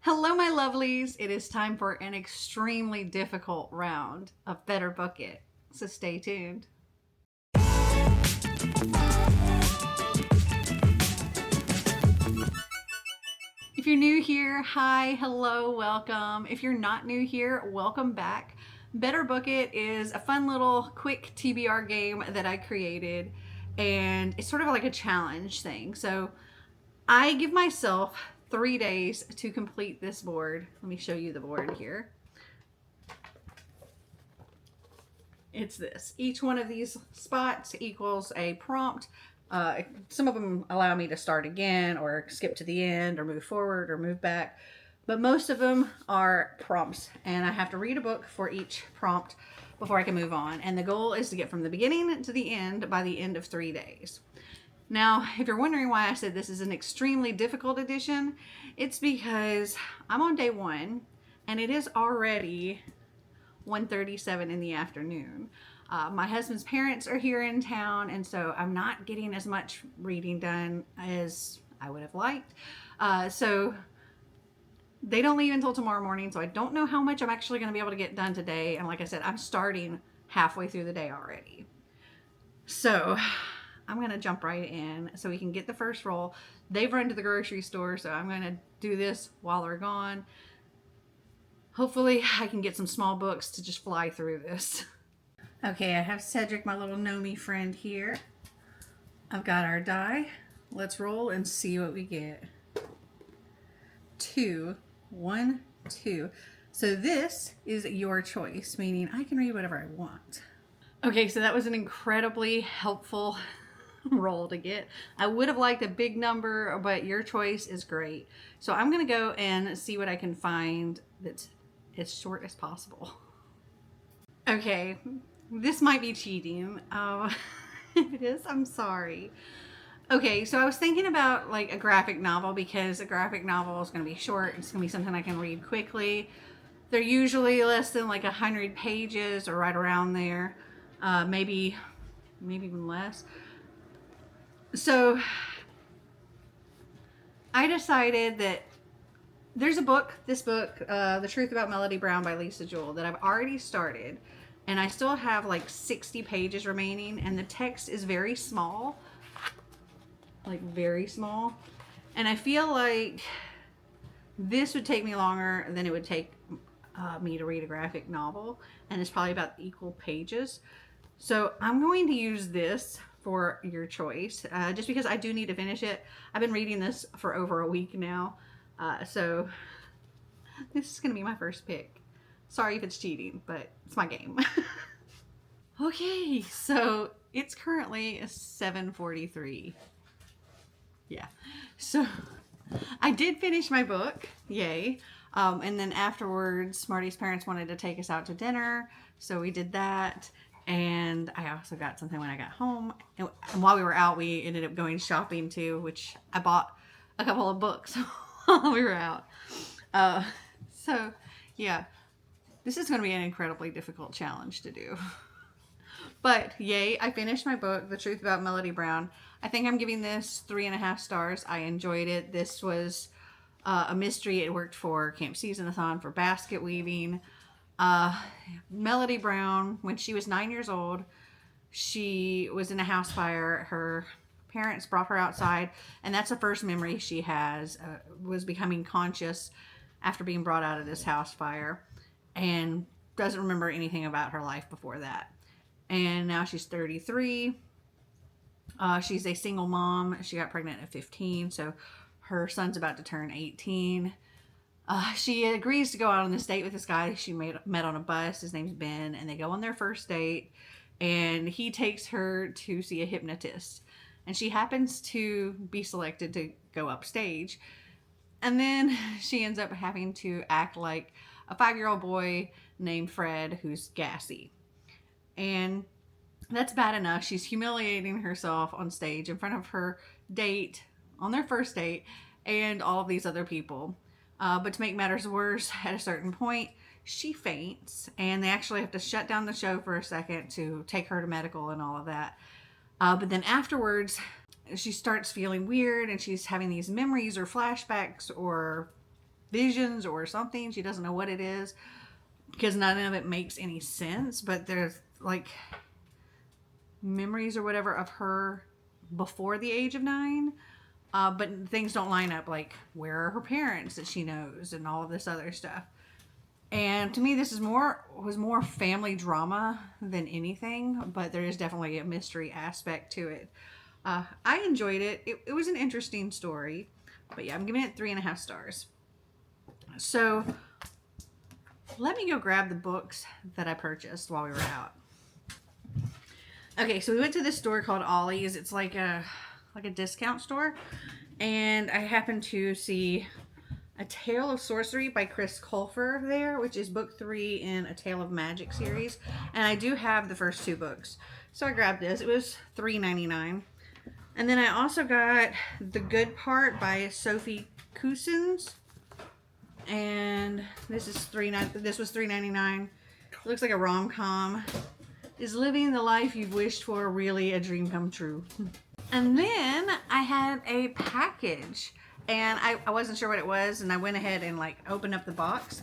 Hello, my lovelies. It is time for an extremely difficult round of Better Book It, so stay tuned. If you're new here, hi, hello, welcome. If you're not new here, welcome back. Better Book It is a fun little quick TBR game that I created, and it's sort of like a challenge thing. So I give myself 3 days to complete this board. Let me show you the board here. It's this. Each one of these spots equals a prompt. Some of them allow me to start again or skip to the end or move forward or move back. But most of them are prompts, and I have to read a book for each prompt before I can move on. And the goal is to get from the beginning to the end by the end of 3 days. Now, if you're wondering why I said this is an extremely difficult edition, it's because I'm on day 1 and it is already 1:37 in the afternoon. My husband's parents are here in town, and so I'm not getting as much reading done as I would have liked. So they don't leave until tomorrow morning, so I don't know how much I'm actually going to be able to get done today. And like I said, I'm starting halfway through the day already. So I'm going to jump right in so we can get the first roll. They've run to the grocery store, so I'm going to do this while they're gone. Hopefully I can get some small books to just fly through this. Okay, I have Cedric, my little Nomi friend here. I've got our die. Let's roll and see what we get. 2, 1, 2. So this is your choice, meaning I can read whatever I want. Okay, so that was an incredibly helpful roll to get. I would have liked a big number, but your choice is great. So I'm going to go and see what I can find that's as short as possible. Okay, this might be cheating. If it is, I'm sorry. Okay, so I was thinking about like a graphic novel, because a graphic novel is going to be short. It's going to be something I can read quickly. They're usually less than like 100 pages or right around there. Maybe even less. So I decided that there's a book, The Truth About Melody Brown by Lisa Jewell, that I've already started, and I still have like 60 pages remaining, and the text is very small, like very small, and I feel like this would take me longer than it would take me to read a graphic novel, and it's probably about equal pages. So I'm going to use this for your choice, just because I do need to finish it. I've been reading this for over a week now. So this is going to be my first pick. Sorry if it's cheating, but it's my game. Okay, so it's currently 7:43. Yeah, so I did finish my book, yay. And then afterwards, Smarty's parents wanted to take us out to dinner, so we did that. And I also got something when I got home. And while we were out, we ended up going shopping too, which I bought a couple of books while we were out. So yeah, this is going to be an incredibly difficult challenge to do. But yay, I finished my book, The Truth About Melody Brown. I think I'm giving this 3.5 stars. I enjoyed it. This was a mystery. It worked for Camp Season-a-thon for basket weaving. Melody Brown, when she was 9 years old, she was in a house fire. Her parents brought her outside, and that's the first memory she has, was becoming conscious after being brought out of this house fire, and doesn't remember anything about her life before that. And now she's 33. She's a single mom. She got pregnant at 15, so her son's about to turn 18. She agrees to go out on this date with this guy she met on a bus. His name's Ben, and they go on their first date, and he takes her to see a hypnotist, and she happens to be selected to go upstage. And then she ends up having to act like a 5-year-old boy named Fred who's gassy. And that's bad enough. She's humiliating herself on stage in front of her date, on their first date, and all of these other people. But to make matters worse, at a certain point, she faints, and they actually have to shut down the show for a second to take her to medical and all of that. But then afterwards, she starts feeling weird, and she's having these memories or flashbacks or visions or something. She doesn't know what it is because none of it makes any sense. But there's like memories or whatever of her before the age of 9. But things don't line up, like where are her parents that she knows and all of this other stuff. And to me, this was more family drama than anything, but there is definitely a mystery aspect to it. I enjoyed it. It was an interesting story, but yeah, I'm giving it 3.5 stars. So let me go grab the books that I purchased while we were out. Okay, so we went to this store called Ollie's. It's like a discount store, and I happened to see A Tale of Sorcery by Chris Colfer there, which is book 3 in A Tale of Magic series, and I do have the first 2 books, so I grabbed this. It was $3.99, and then I also got The Good Part by Sophie Cousins, and this was $3.99. It looks like a rom-com. Is living the life you've wished for really a dream come true? And then I had a package, and I wasn't sure what it was, and I went ahead and like opened up the box.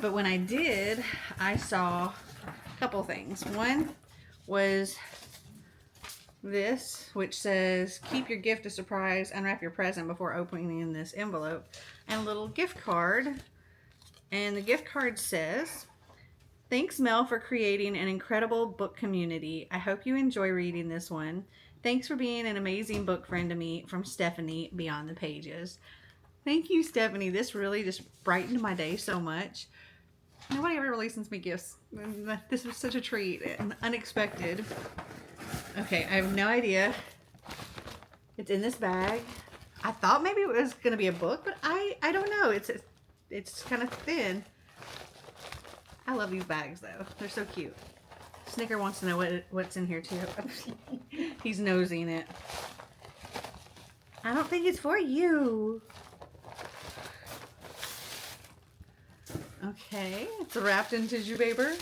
But when I did, I saw a couple things. One was this, which says, keep your gift a surprise, unwrap your present before opening this envelope, and a little gift card. And the gift card says, thanks, Mel, for creating an incredible book community. I hope you enjoy reading this one. Thanks for being an amazing book friend to me, from Stephanie, Beyond the Pages. Thank you, Stephanie. This really just brightened my day so much. Nobody ever really sends me gifts. This was such a treat and unexpected. Okay, I have no idea. It's in this bag. I thought maybe it was going to be a book, but I don't know. It's kind of thin. I love these bags, though. They're so cute. Snicker wants to know what's in here, too. He's nosing it. I don't think it's for you. Okay. It's wrapped in tissue paper.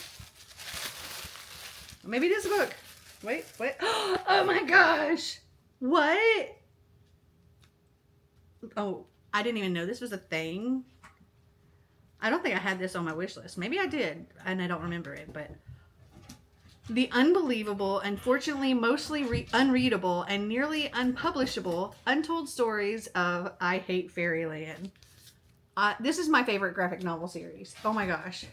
Maybe it is a book. Wait. Oh, my gosh. What? Oh, I didn't even know this was a thing. I don't think I had this on my wish list. Maybe I did, and I don't remember it, but the unbelievable, unfortunately mostly unreadable, and nearly unpublishable untold stories of I Hate Fairyland. This is my favorite graphic novel series. Oh my gosh.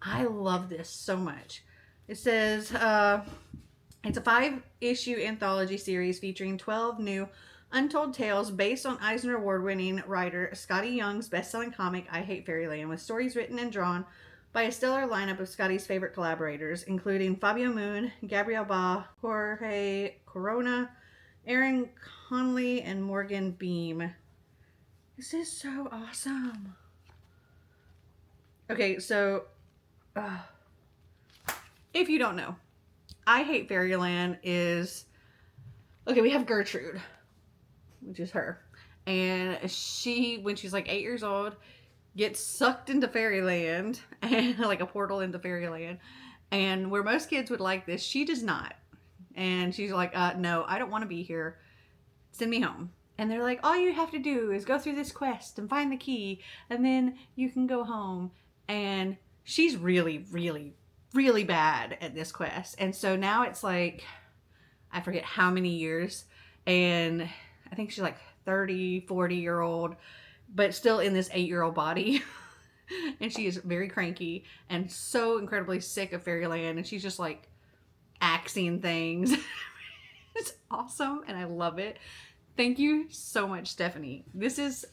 I love this so much. It says, it's a 5-issue anthology series featuring 12 new untold tales based on Eisner Award-winning writer Scotty Young's best-selling comic I Hate Fairyland, with stories written and drawn by a stellar lineup of Scotty's favorite collaborators, including Fabio Moon, Gabriel Ba, Jorge Corona, Aaron Conley, and Morgan Beam. This is so awesome. Okay, so if you don't know, I Hate Fairyland is... Okay, we have Gertrude, which is her. And she, when she's like 8 years old, gets sucked into fairyland, and like a portal into fairyland. And where most kids would like this, she does not. And she's like, no, I don't want to be here. Send me home. And they're like, all you have to do is go through this quest and find the key, and then you can go home. And she's really, really, really bad at this quest. And so now it's like, I forget how many years, and I think she's like 30, 40-year-old, but still in this 8-year-old body. And she is very cranky and so incredibly sick of fairyland, and she's just like axing things. It's awesome, and I love it. Thank you so much, Stephanie. This is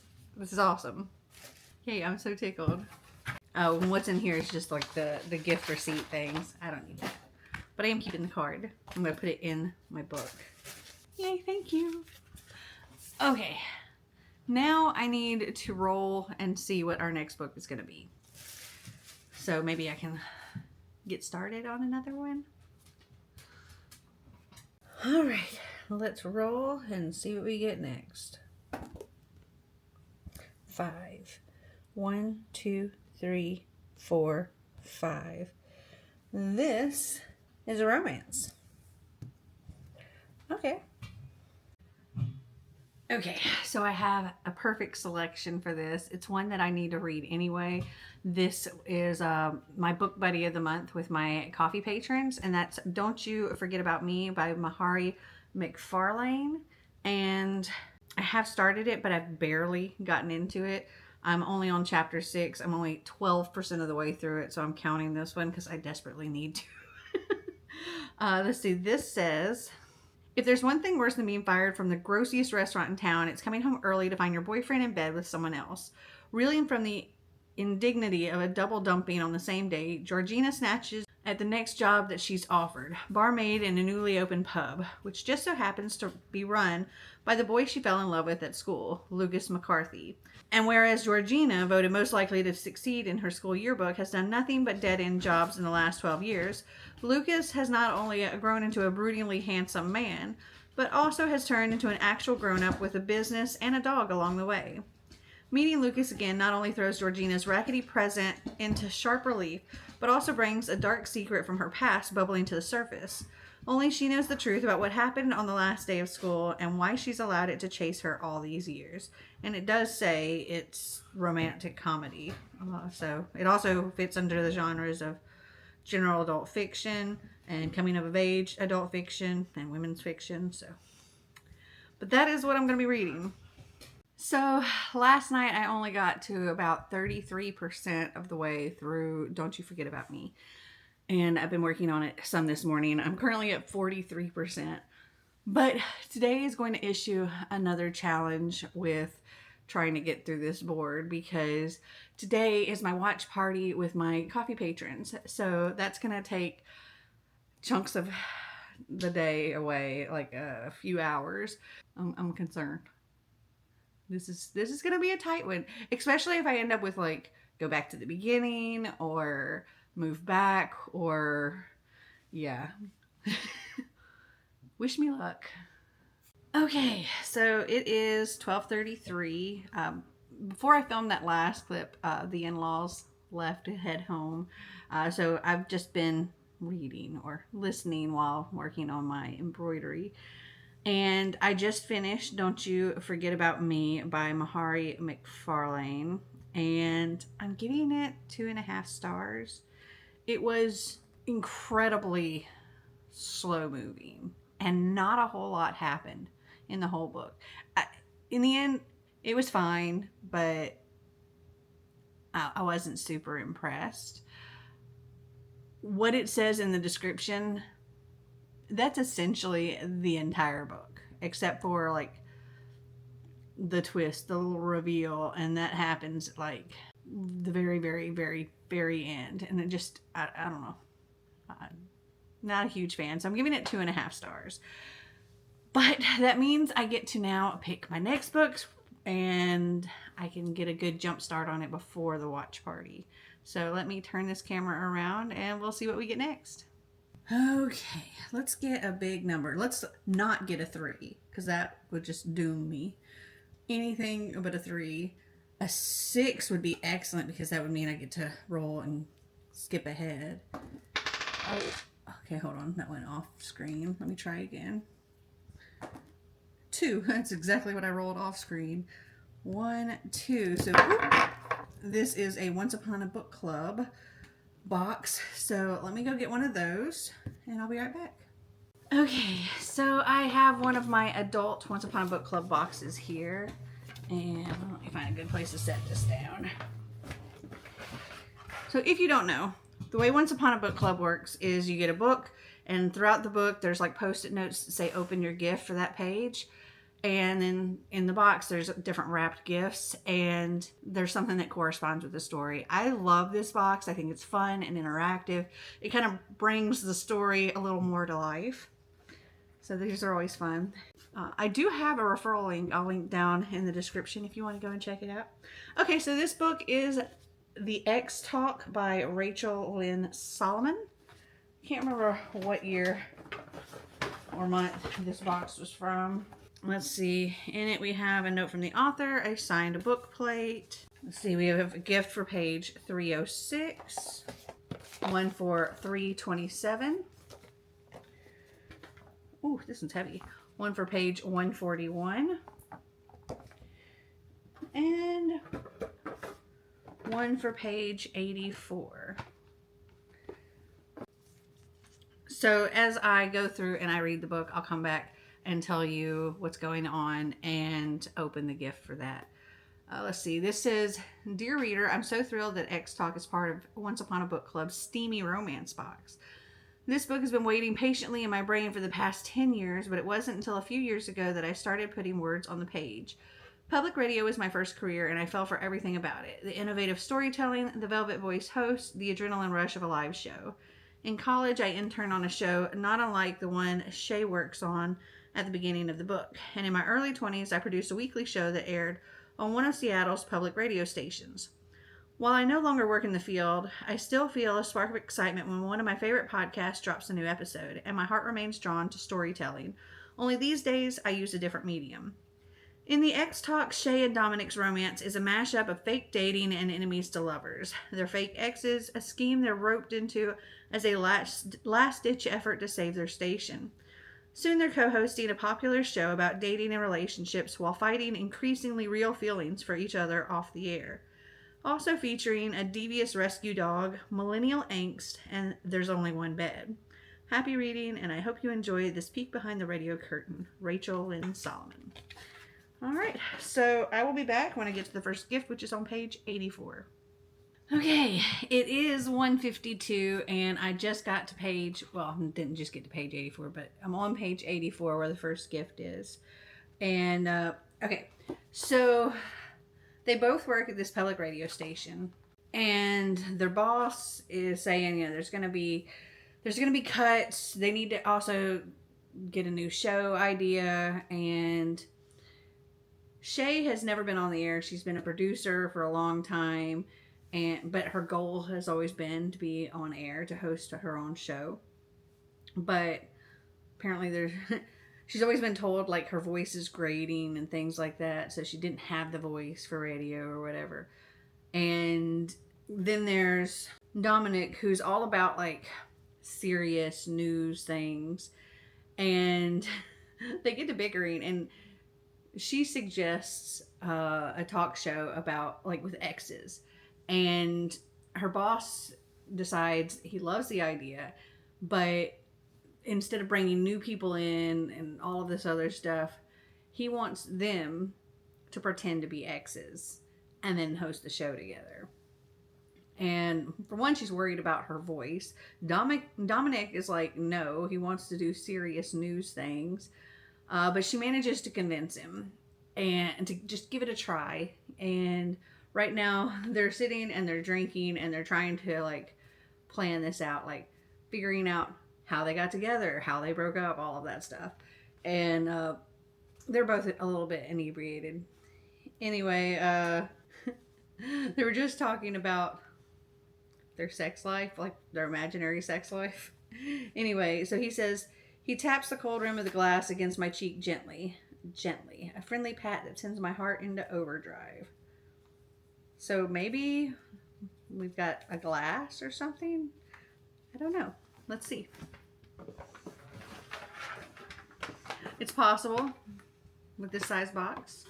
awesome. Yay, I'm so tickled. Oh, and what's in here is just like the gift receipt things. I don't need that. But I am keeping the card. I'm going to put it in my book. Yay, thank you. Okay. Now I need to roll and see what our next book is going to be. So maybe I can get started on another one. All right. Let's roll and see what we get next. 5. 1, 2, 3, 4, 5. This is a romance. Okay. Okay, so I have a perfect selection for this. It's one that I need to read anyway. This is my book buddy of the month with my coffee patrons, and that's Don't You Forget About Me by Mahari McFarlane. And I have started it, but I've barely gotten into it. I'm only on chapter 6. I'm only 12% of the way through it, so I'm counting this one because I desperately need to. Let's see, this says, if there's one thing worse than being fired from the grossiest restaurant in town, it's coming home early to find your boyfriend in bed with someone else. Reeling from the indignity of a double dumping on the same day, Georgina snatches at the next job that she's offered, barmaid in a newly opened pub, which just so happens to be run by the boy she fell in love with at school, Lucas McCarthy. And whereas Georgina, voted most likely to succeed in her school yearbook, has done nothing but dead-end jobs in the last 12 years, Lucas has not only grown into a broodingly handsome man, but also has turned into an actual grown-up with a business and a dog along the way. Meeting Lucas again not only throws Georgina's rackety present into sharp relief, but also brings a dark secret from her past bubbling to the surface. Only she knows the truth about what happened on the last day of school and why she's allowed it to chase her all these years. And it does say it's romantic comedy. So it also fits under the genres of general adult fiction and coming of age adult fiction and women's fiction. But that is what I'm going to be reading. So last night I only got to about 33% of the way through Don't You Forget About Me. And I've been working on it some this morning. I'm currently at 43%. But today is going to issue another challenge with trying to get through this board, because today is my watch party with my coffee patrons. So that's going to take chunks of the day away, like a few hours. I'm concerned. This is going to be a tight one, especially if I end up with like go back to the beginning or move back or yeah. Wish me luck. Okay, so it is 12:33. Before I filmed that last clip, the in-laws left to head home. So I've just been reading or listening while working on my embroidery. And I just finished Don't You Forget About Me by Mahari McFarlane. And I'm giving it 2.5 stars. It was incredibly slow moving and not a whole lot happened in the whole book. In the end, it was fine, but I wasn't super impressed. What it says in the description, that's essentially the entire book, except for like the twist, the little reveal, and that happens like the very, very, very, very end. And it just, I don't know. I'm not a huge fan, so I'm giving it 2.5 stars. But that means I get to now pick my next books, and I can get a good jump start on it before the watch party. So let me turn this camera around and we'll see what we get next. Okay, let's get a big number. Let's not get a 3, because that would just doom me. Anything but a 3. A 6 would be excellent, because that would mean I get to roll and skip ahead. Oh, okay, hold on. That went off screen. Let me try again. 2. That's exactly what I rolled off screen. 1, 2. So this is a Once Upon a Book Club box. So let me go get one of those and I'll be right back. Okay, so I have one of my adult Once Upon a Book Club boxes here. And let me find a good place to set this down. So if you don't know, the way Once Upon a Book Club works is you get a book, and throughout the book there's like post-it notes that say open your gift for that page. And then in the box there's different wrapped gifts, and there's something that corresponds with the story. I love this box. I think it's fun and interactive. It kind of brings the story a little more to life. So these are always fun. I do have a referral link. I'll link down in the description if you want to go and check it out. Okay, so this book is The X Talk by Rachel Lynn Solomon. Can't remember what year or month this box was from. Let's see. In it we have a note from the author, a signed book plate. Let's see, we have a gift for page 306, one for 327. Ooh, this one's heavy. One for page 141. and one for page 84. So as I go through and I read the book, I'll come back and tell you what's going on and open the gift for that. Let's see. This says, Dear Reader, I'm so thrilled that X Talk is part of Once Upon a Book Club's steamy romance box. This book has been waiting patiently in my brain for the past 10 years, but it wasn't until a few years ago that I started putting words on the page. Public radio was my first career, and I fell for everything about it. The innovative storytelling, the velvet voice host, the adrenaline rush of a live show. In college, I interned on a show not unlike the one Shay works on at the beginning of the book. And in my early 20s, I produced a weekly show that aired on one of Seattle's public radio stations. While I no longer work in the field, I still feel a spark of excitement when one of my favorite podcasts drops a new episode, and my heart remains drawn to storytelling. Only these days, I use a different medium. In the X Talk, Shay and Dominic's romance is a mashup of fake dating and enemies to lovers. Their fake exes, a scheme they're roped into as a last-ditch effort to save their station. Soon they're co-hosting a popular show about dating and relationships while fighting increasingly real feelings for each other off the air. Also featuring a devious rescue dog, millennial angst, and there's only one bed. Happy reading, and I hope you enjoy this peek behind the radio curtain. Rachel Lynn Solomon. All right, so I will be back when I get to the first gift, which is on page 84. Okay, it is 1:52, and I just got to page, well, I didn't just get to page 84, but I'm on page 84 where the first gift is. And, okay, so they both work at this public radio station, and their boss is saying, you know, there's going to be cuts. They need to also get a new show idea, and Shay has never been on the air. She's been a producer for a long time, but her goal has always been to be on air, to host her own show. But apparently she's always been told like her voice is grating and things like that, so she didn't have the voice for radio or whatever. And then there's Dominic, who's all about like serious news things, and they get to bickering, and she suggests a talk show about like with exes, and her boss decides he loves the idea, but instead of bringing new people in and all of this other stuff, he wants them to pretend to be exes and then host the show together. And for one, she's worried about her voice. Dominic is like, no, he wants to do serious news things. But she manages to convince him and to just give it a try. And right now they're sitting and they're drinking and they're trying to like plan this out, like figuring out how they got together, how they broke up, all of that stuff. And they're both a little bit inebriated. Anyway, they were just talking about their sex life, like their imaginary sex life. Anyway, so he says, he taps the cold rim of the glass against my cheek gently. Gently. A friendly pat that sends my heart into overdrive. So maybe we've got a glass or something? I don't know. Let's see. It's possible with this size box.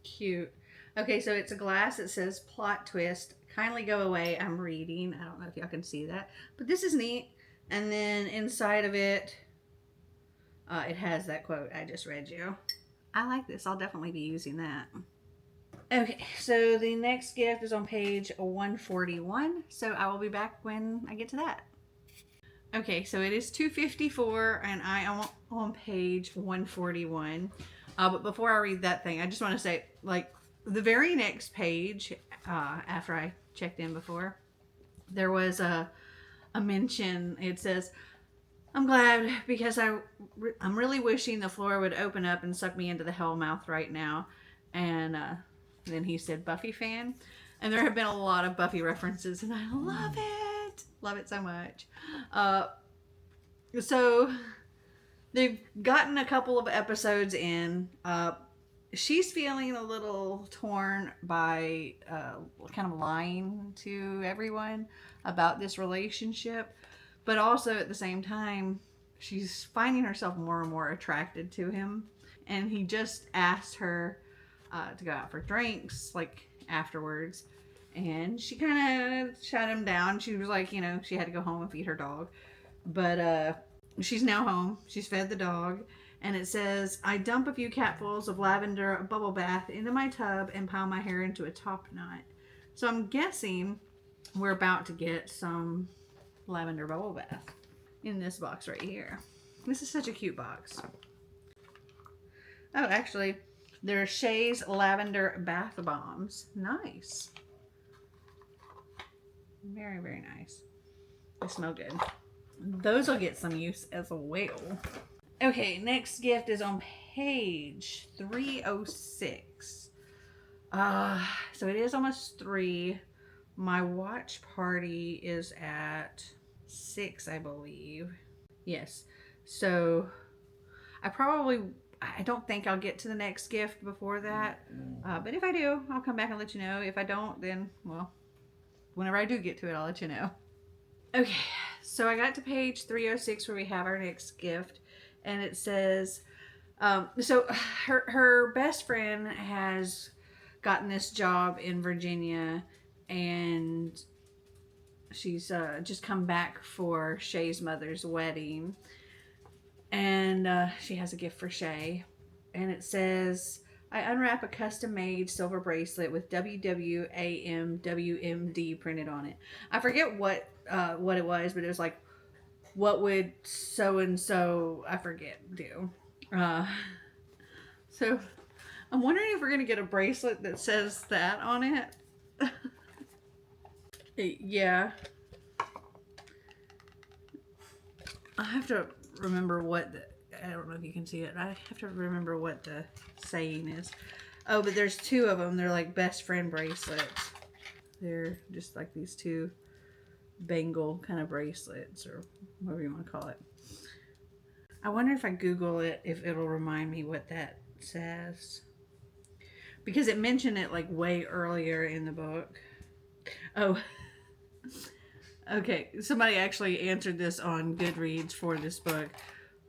Cute. Okay, so it's a glass that says plot twist. Kindly go away. I'm reading. I don't know if y'all can see that. But this is neat. And then inside of it, it has that quote I just read you. I like this. I'll definitely be using that. Okay, so the next gift is on page 141. So I will be back when I get to that. Okay, so it is 2:54 and I am on page 141. But before I read that thing, I just want to say, like, the very next page, after I checked in before, there was a mention. It says, I'm glad because I'm really wishing the floor would open up and suck me into the hell mouth right now. And then he said, Buffy fan. And there have been a lot of Buffy references, and I love it. Love it so much. So they've gotten a couple of episodes in. She's feeling a little torn by kind of lying to everyone about this relationship. But also at the same time, she's finding herself more and more attracted to him. And he just asked her to go out for drinks, like afterwards. And she kind of shut him down. She was like, you know, she had to go home and feed her dog. But she's now home. She's fed the dog. And it says, I dump a few capfuls of lavender bubble bath into my tub and pile my hair into a top knot. So I'm guessing we're about to get some lavender bubble bath in this box right here. This is such a cute box. Oh, actually, they're Shea's lavender bath bombs. Nice. Very, very nice. They smell good. Those will get some use as well. Okay, next gift is on page 306. So it is almost 3. My watch party is at 6, I believe. Yes. So I don't think I'll get to the next gift before that. But if I do, I'll come back and let you know. If I don't, then, well, whenever I do get to it, I'll let you know. Okay, so I got to page 306 where we have our next gift. And it says, so her best friend has gotten this job in Virginia, and she's just come back for Shea's mother's wedding, and she has a gift for Shea, and it says, I unwrap a custom-made silver bracelet with WWAMWMD printed on it. I forget what it was, but it was like, what would so-and-so, I forget, do? So I'm wondering if we're going to get a bracelet that says that on it. Yeah. I have to remember I don't know if you can see it. I have to remember what the saying is. Oh, but there's 2 of them. They're like best friend bracelets. They're just like these 2 bangle kind of bracelets, or whatever you want to call it. I wonder if I Google it, if it'll remind me what that says. Because it mentioned it like way earlier in the book. Oh. Okay, somebody actually answered this on Goodreads for this book.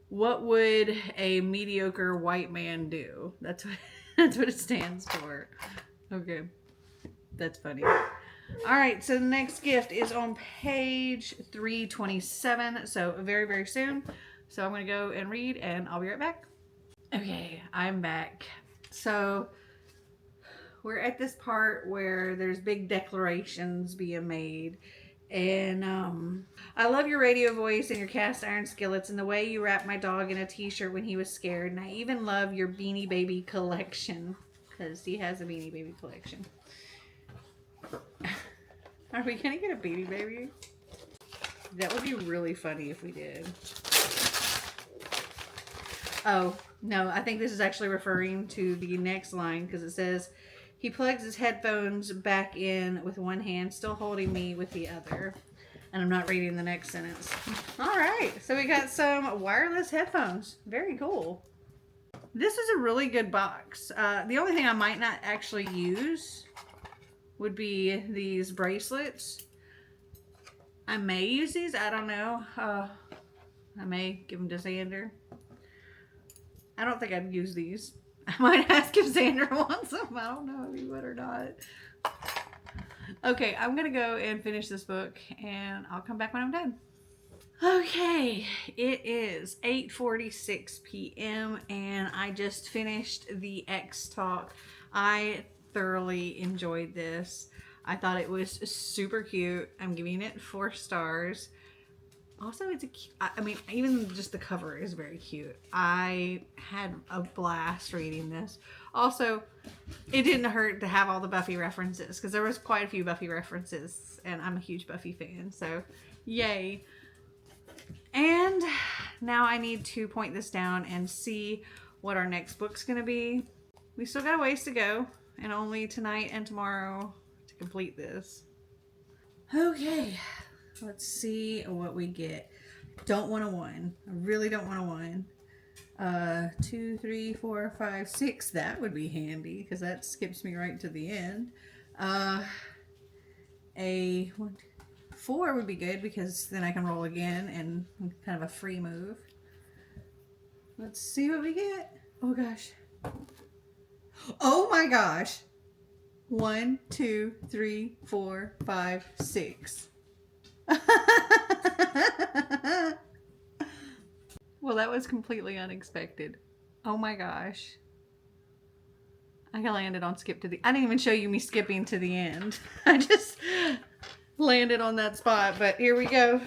What would a mediocre white man do? That's what it stands for. Okay. That's funny. All right, so the next gift is on page 327, so very, very soon. So I'm going to go and read, and I'll be right back. Okay, I'm back. So we're at this part where there's big declarations being made. And I love your radio voice and your cast iron skillets and the way you wrapped my dog in a t-shirt when he was scared. And I even love your Beanie Baby collection, because he has a Beanie Baby collection. Are we gonna get a Beanie Baby? That would be really funny if we did. Oh, no, I think this is actually referring to the next line, because it says, he plugs his headphones back in with one hand, still holding me with the other. And I'm not reading the next sentence. All right, so we got some wireless headphones. Very cool. This is a really good box. The only thing I might not actually use would be these bracelets. I may use these. I don't know. I may give them to Xander. I don't think I'd use these. I might ask if Xander wants them. I don't know if he would or not. Okay, I'm going to go and finish this book, and I'll come back when I'm done. Okay, it is 8:46 p.m. and I just finished the X Talk. I thoroughly enjoyed this. I thought it was super cute. I'm giving it 4 stars. Also, it's I mean, even just the cover is very cute. I had a blast reading this. Also, it didn't hurt to have all the Buffy references, because there was quite a few Buffy references, and I'm a huge Buffy fan, so yay. And now I need to point this down and see what our next book's going to be. We still got a ways to go, and only tonight and tomorrow to complete this. Okay. Let's see what we get. Don't want a 1. I really don't want a 1. 2, 3, 4, 5, 6. That would be handy, because that skips me right to the end. A 4 would be good, because then I can roll again and kind of a free move. Let's see what we get. Oh gosh. Oh my gosh. 1, 2, 3, 4, 5, 6. Well, that was completely unexpected. Oh my gosh. I landed on skip to the... I didn't even show you me skipping to the end. I just landed on that spot, but here we go.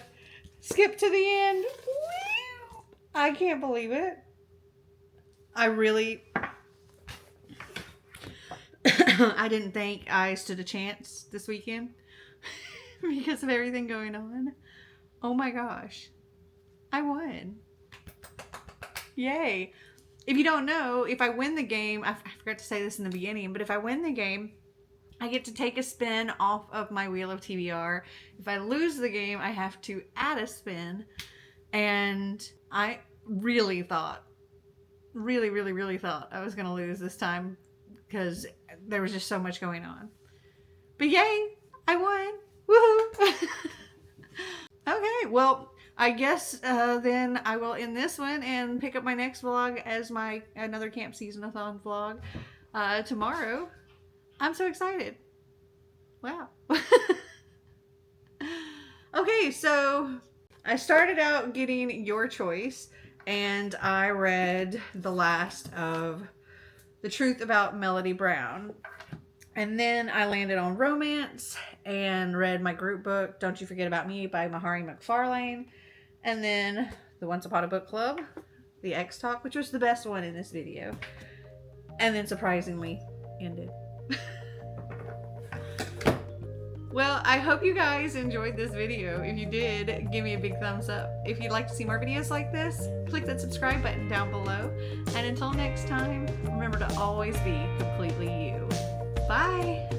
Skip to the end. I can't believe it. I really... I didn't think I stood a chance this weekend because of everything going on. Oh my gosh. I won. Yay. If you don't know, if I win the game, I forgot to say this in the beginning, but if I win the game, I get to take a spin off of my wheel of TBR. If I lose the game, I have to add a spin. And I really thought, really thought I was going to lose this time because there was just so much going on. But yay, I won. Woohoo. Okay, well, I guess then I will end this one and pick up my next vlog as my another camp season-a-thon vlog tomorrow. I'm so excited. Wow. Okay, so I started out getting Your Choice, and I read the last of The Truth About Melody Brown. And then I landed on romance and read my group book, Don't You Forget About Me by Mahari McFarlane. And then the Once Upon a Book Club, the X Talk, which was the best one in this video. And then surprisingly ended. Well, I hope you guys enjoyed this video. If you did, give me a big thumbs up. If you'd like to see more videos like this, click that subscribe button down below. And until next time, remember to always be completely you. Bye!